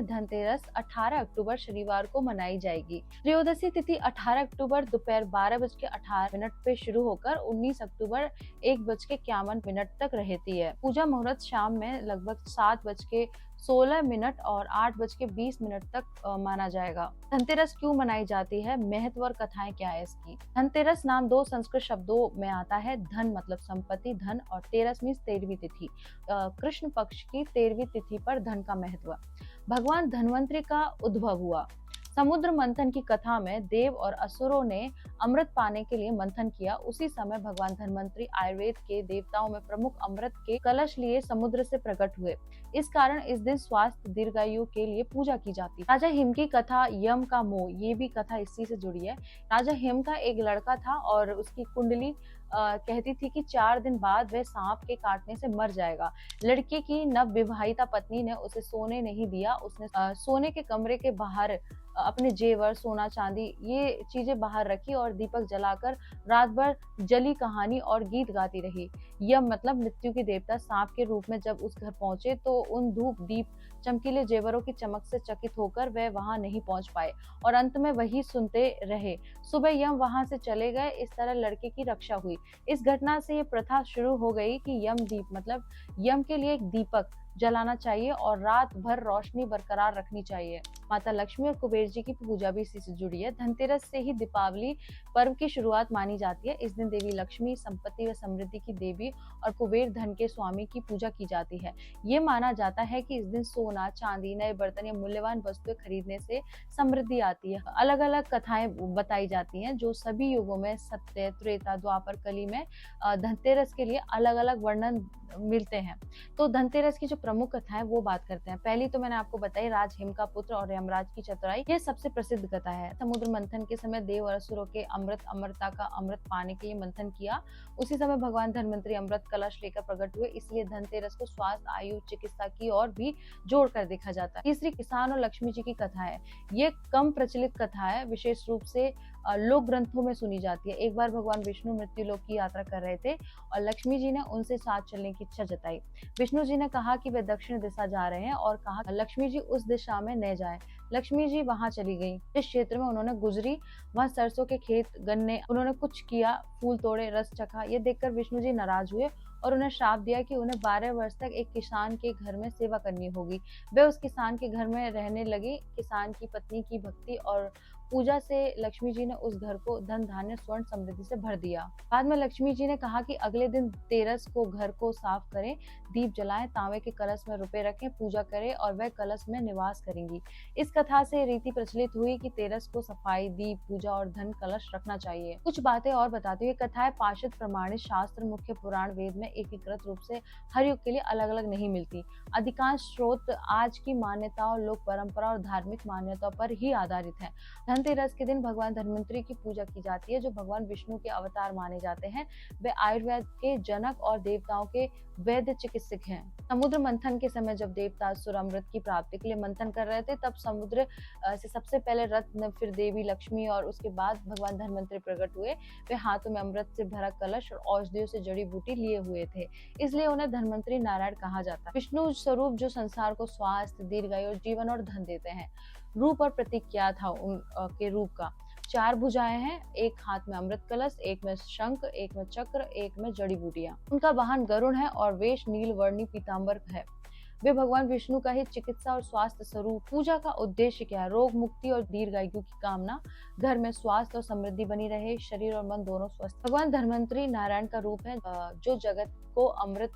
में धनतेरस 18 अक्टूबर शनिवार को मनाई जाएगी। त्रयोदशी तिथि 18 अक्टूबर दोपहर 12:18 पे शुरू होकर 19 अक्टूबर 1:51 तक रहती है। पूजा मुहूर्त शाम में लगभग 7:16 और 8:20 तक माना जाएगा। धनतेरस क्यों मनाई जाती है, महत्व और कथाएं क्या है इसकी। धनतेरस नाम दो संस्कृत शब्दों में आता है। धन मतलब संपत्ति, धन, और तेरस मीन्स 13वीं तिथि। कृष्ण पक्ष की 13वीं तिथि पर धन का महत्व। भगवान धन्वंतरि का उद्भव हुआ। समुद्र मंथन की कथा में देव और असुरों ने अमृत पाने के लिए मंथन किया। उसी समय भगवान धन्वंतरि आयुर्वेद के देवताओं में प्रमुख अमृत के कलश लिए समुद्र से प्रकट हुए। इस कारण इस दिन स्वास्थ्य दीर्घायु के लिए पूजा की जाती है। राजा हिम की कथा, यम का मोह, ये भी कथा इसी से जुड़ी है। राजा हिम का एक लड़का था और उसकी कुंडली कहती थी कि 4 दिन बाद वह सांप के काटने से मर जाएगा। लड़के की नव विवाहिता पत्नी ने उसे सोने नहीं दिया। उसने सोने के कमरे के बाहर अपने जेवर, सोना, चांदी, ये चीजें बाहर रखी और दीपक जलाकर रात भर जली कहानी और गीत गाती रही। यम मतलब मृत्यु के देवता सांप के रूप में जब उस घर पहुंचे तो उन धूप, दीप, चमकीले जेवरों की चमक से चकित होकर वह वहां नहीं पहुंच पाए और अंत में वही सुनते रहे। सुबह यम वहां से चले गए। इस तरह लड़के की रक्षा हुई। इस घटना से ये प्रथा शुरू हो गई कि यम दीप मतलब यम के लिए एक दीपक जलाना चाहिए और रात भर रोशनी बरकरार रखनी चाहिए। माता लक्ष्मी और कुबेर जी की पूजा भी इसी से जुड़ी है। धनतेरस से ही दीपावली पर्व की शुरुआत मानी जाती है। इस दिन देवी लक्ष्मी संपत्ति व समृद्धि की देवी और कुबेर धन के स्वामी की पूजा की जाती है। ये माना जाता है कि इस दिन सोना, चांदी, नए बर्तन या मूल्यवान वस्तुएं खरीदने से समृद्धि आती है। अलग अलग कथाएं बताई जाती हैं जो सभी युगों में, सत्य, त्रेता, द्वापर, कली में धनतेरस के लिए अलग अलग वर्णन मिलते हैं। तो धनतेरस की जो प्रमुख कथा है वो बात करते हैं। पहली तो मैंने आपको बताई राज हिम का पुत्र और यमराज की चतुराई, ये सबसे प्रसिद्ध कथा है। समुद्र मंथन के समय देव और असुरों के अमरता का अमृत पाने के लिए मंथन किया। उसी समय भगवान धन्वंतरि अमृत कलश लेकर प्रकट हुए। इसलिए धनतेरस को स्वास्थ्य, आयु, चिकित्सा की ओर भी जोड़कर देखा जाता है। तीसरी किसान और लक्ष्मी जी की कथा है। ये कम प्रचलित कथा है, विशेष रूप से लोक ग्रंथों में सुनी जाती है। एक बार भगवान विष्णु मृत्युलोक की यात्रा कर रहे थे और लक्ष्मी जी ने उनसे साथ चलने की इच्छा जताई। विष्णु जी ने कहा कि वे दक्षिण दिशा जा रहे हैं और कहा लक्ष्मी जी उस दिशा में न जाएं। लक्ष्मी जी वहां चली गईं। जिस क्षेत्र में उन्होंने गुजरी वहां सरसों के खेत, गन्ने, उन्होंने कुछ किया, फूल तोड़े, रस चखा। ये देखकर विष्णु जी नाराज हुए और उन्हें श्राप दिया कि उन्हें 12 वर्ष तक एक किसान के घर में सेवा करनी होगी। वे उस किसान के घर में रहने लगी। किसान की पत्नी की भक्ति और पूजा से लक्ष्मी जी ने उस घर को धन, धान्य, स्वर्ण, समृद्धि से भर दिया। बाद में लक्ष्मी जी ने कहा कि अगले दिन तेरस को घर को साफ करें, दीप जलाएं, तांबे के कलश में रुपए रखें, पूजा करें और वह कलश में निवास करेंगी। इस कथा से रीति प्रचलित हुई कि तेरस को सफाई, दीप, पूजा और धन कलश रखना चाहिए। कुछ बातें और बताती हूँ। कथाएं पार्षद प्रमाणित शास्त्र, मुख्य पुराण, वेद में एकीकृत रूप से हर युग के लिए अलग अलग नहीं मिलती। अधिकांश स्रोत आज की मान्यताओं, लोक परंपरा और धार्मिक मान्यताओं पर ही आधारित है। धनतेरस के दिन भगवान धन्वंतरि की पूजा की जाती है जो भगवान विष्णु के अवतार माने जाते हैं। वे आयुर्वेद के जनक और देवताओं के वैद्य चिकित्सक हैं। समुद्र मंथन के समय जब देवता असुर अमृत की प्राप्ति के लिए मंथन कर रहे थे तब समुद्र से सबसे पहले रत्न, फिर देवी लक्ष्मी और उसके बाद भगवान धन्वंतरि प्रकट हुए। वे हाथों में अमृत से भरा कलश और औषधियों से जड़ी बूटी लिए हुए थे, इसलिए उन्हें धन्वंतरि नारायण कहा जाता है। विष्णु स्वरूप जो संसार को स्वास्थ्य, दीर्घायु और जीवन और धन देते हैं। रूप और प्रतीक क्या था उनके रूप का। 4 भुजाएं हैं, एक हाथ में अमृत कलश, एक में शंख, एक में चक्र, एक में जड़ी बूटियां। उनका वाहन गरुड़ है और वेश नील वर्णी पीतांबर है। वे भगवान विष्णु का ही चिकित्सा और स्वास्थ्य स्वरूप। पूजा का उद्देश्य क्या है? रोग मुक्ति और दीर्घायु की कामना, घर में स्वास्थ्य और समृद्धि बनी रहे, शरीर और मन दोनों स्वस्थ। भगवान धन्वंतरि नारायण का रूप है जो जगत को अमृत,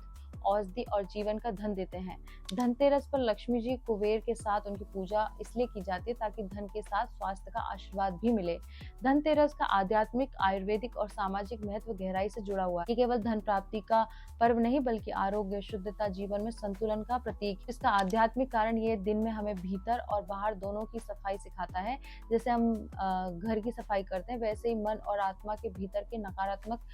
औषधि और जीवन का धन देते हैं। धनतेरस पर लक्ष्मी जी, कुबेर के साथ उनकी पूजा इसलिए की जाती है ताकि धन के साथ स्वास्थ्य का आशीर्वाद भी मिले। धनतेरस का आध्यात्मिक, आयुर्वेदिक और सामाजिक महत्व गहराई से जुड़ा हुआ है। ये केवल धन प्राप्ति का पर्व नहीं बल्कि आरोग्य, शुद्धता, जीवन में संतुलन का प्रतीक। इसका आध्यात्मिक कारण ये दिन में हमें भीतर और बाहर दोनों की सफाई सिखाता है। जैसे हम घर की सफाई करते हैं वैसे ही मन और आत्मा के भीतर के नकारात्मक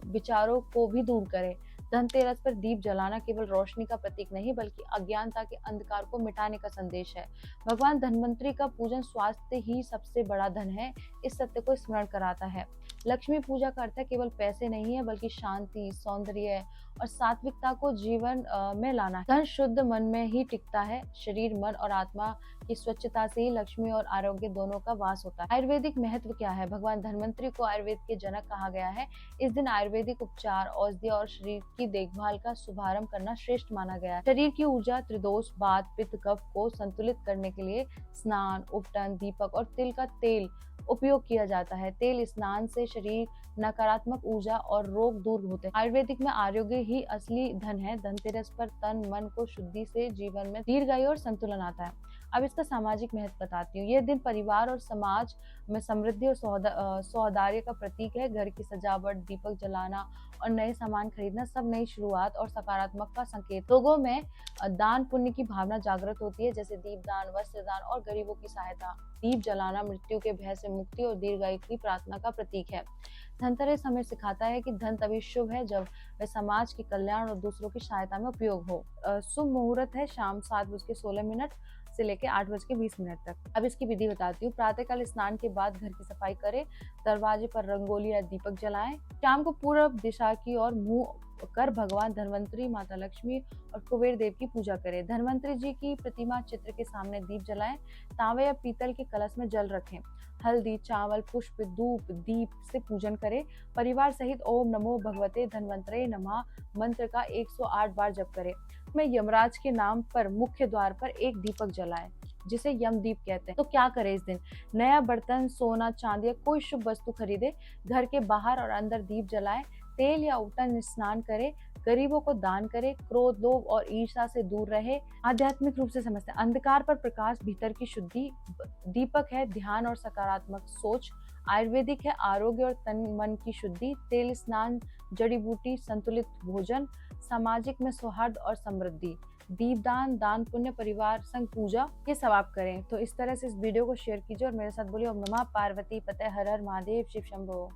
विचारों को भी दूर करें। धनतेरस पर दीप जलाना केवल रोशनी का प्रतीक नहीं बल्कि अज्ञानता के अंधकार को मिटाने का संदेश है। भगवान धन्वंतरि का पूजन स्वास्थ्य ही सबसे बड़ा धन है, इस सत्य को स्मरण कराता है। लक्ष्मी पूजा का अर्थ केवल पैसे नहीं है बल्कि शांति, सौंदर्य और सात्विकता को जीवन में लाना है। धन शुद्ध मन में ही टिकता है। शरीर, मन और आत्मा कि स्वच्छता से ही लक्ष्मी और आरोग्य दोनों का वास होता है। आयुर्वेदिक महत्व क्या है? भगवान धन्वंतरी को आयुर्वेद के जनक कहा गया है। इस दिन आयुर्वेदिक उपचार, औषधि और शरीर की देखभाल का शुभारंभ करना श्रेष्ठ माना गया है। शरीर की ऊर्जा, त्रिदोष, वात, पित्त, कफ को संतुलित करने के लिए स्नान, उपटन, दीपक और तिल का तेल उपयोग किया जाता है। तेल स्नान से शरीर नकारात्मक ऊर्जा और रोग दूर होते हैं। आयुर्वेदिक में आरोग्य ही असली धन है। धनतेरस पर तन मन को शुद्धि से जीवन में दीर्घायु और संतुलन आता है। अब इसका सामाजिक महत्व बताती हूँ। यह दिन परिवार और समाज में समृद्धि और सौहार्द का प्रतीक है। घर की सजावट, दीपक जलाना और नए सामान खरीदना सब नई शुरुआत और सकारात्मक का संकेत। लोगों में दान पुण्य की भावना जागृत होती है, जैसे दीपदान, वस्त्रदान और गरीबों की सहायता। दीप जलाना मृत्यु के भय से मुक्ति और दीर्घायु की प्रार्थना का प्रतीक है। धनतेरस हमें सिखाता है कि धन तभी शुभ है जब वह समाज के कल्याण और दूसरों की सहायता में उपयोग हो। शुभ मुहूर्त है शाम 7:16 से लेकर 8:20 तक। अब इसकी विधि बताती हूँ। प्रातःकाल स्नान के बाद घर की सफाई करें, दरवाजे पर रंगोली या दीपक जलाएं। शाम को पूर्व दिशा की ओर मुंह कर भगवान धन्वंतरी, माता लक्ष्मी और कुबेर देव की पूजा करें। धन्वंतरी जी की प्रतिमा चित्र के सामने दीप जलाएं। तांबे या पीतल के कलश में जल रखें। हल्दी, चावल, पुष्प, धूप, दीप से पूजन करें। परिवार सहित ओम नमो भगवते धन्वंतरे नमः मंत्र का 108 बार जप करें। में यमराज के नाम पर मुख्य द्वार पर एक दीपक जलाएं, जिसे यम दीप कहते हैं। तो क्या करें इस दिन? नया बर्तन, सोना, चांदी या कोई शुभ वस्तु खरीदे। घर के बाहर और अंदर दीप जलाएं। तेल या उपटन स्नान करें। गरीबों को दान करें। क्रोध, लोभ और ईर्ष्या से दूर रहे। आध्यात्मिक रूप से समझते हैं। अंधकार पर प्रकाश, भीतर की शुद्धि। दीपक है ध्यान और सकारात्मक सोच। आयुर्वेदिक है आरोग्य और तन मन की शुद्धि। तेल स्नान, जड़ी बूटी, संतुलित भोजन। सामाजिक में सौहार्द और समृद्धि। दीपदान, दान पुण्य, परिवार संग पूजा, ये सब आप करें। तो इस तरह से इस वीडियो को शेयर कीजिए और मेरे साथ बोलिए ओम नमः पार्वती पते हर हर महादेव शिव शंभो।